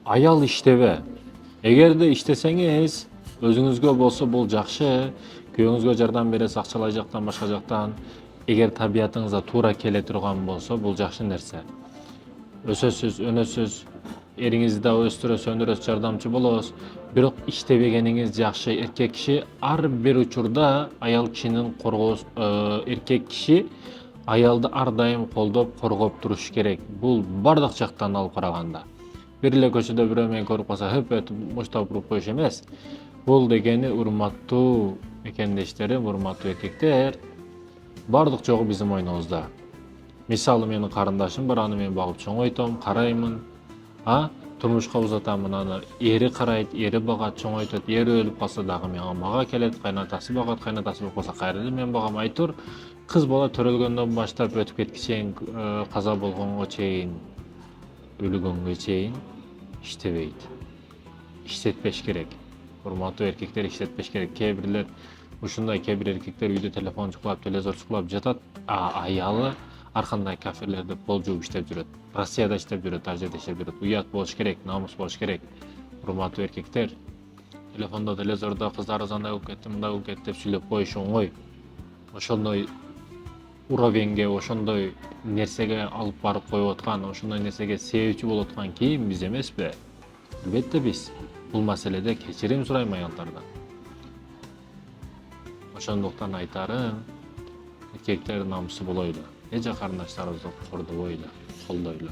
Ayal иштебе. Эгерде иштесеңиз, өзүңүзгө болсо бул жакшы, күйөөңүзгө жардам бересиз акчалай жактан, башка жактан. Эгер табиятыңызга туура келе турган болсо, бул жакшы нерсе. Өсөсүз, өнөсүз, эриңизди да өстүрөсүз, өндүрөсүз, жардамчы болосуз. Бирок иштебегениңиз жакшы. Эркек киши ар бир учурда аял кишинин эркек киши аялды ар дайым колдоп, коргоп туруш керек. Бул бардык жактан алып караганда. Бир эле көчөдө бирөө мени көрүп калса, хөп өтүп муштап уруп коюш эмес. Бул дегени урматтуу мекендештерим, урматтуу эркектер, бардык жогу биздин мойнубузда. Мисалы менин карындашым бар, аны мен багып чоңойтом, караймын. Турмушка узатамын, аны эри карайт, эри багат, чоңойтот. Эри өлүп калса дагы мага келет, кайнатасы багат, кайнатасы өлүп калса кайра эле мен багам. Айтор кыз бала төрөлгөндөн баштап өтүп кеткиче каза болгонго чейин, өлгөнгө чейин иштебейт. Иштетпеш керек. Урматтуу эркектер иштетпеш керек. Кээ бирлер ушундай, кээ бир эркектер үйдө телефон чукулап, телевизор чукулап жатат, аялы ар кандай кафелерде пол жууп иштеп жүрөт. Россияда иштеп жүрөт, ар жерде иштеп жүрөт. Уят болуш керек, намус болуш керек. Урматтуу эркектер, телефондо, телевизордо кыздар андай болуп кетти, мындай болуп кетти деп сүйлөп коюш оңой. Ошондой уровеньге, ошондой нерсеге алып барып коюп аткан, ошондой нерсеге себепчи болуп аткан ким биз эмеспи? Албетте биз. Бул маселеде кечирим сурайм аялдардан. Ошондуктан айтарым, эркектер намысы болойлу. Эже карындаштарыбызды кордобойлу, колдойлу.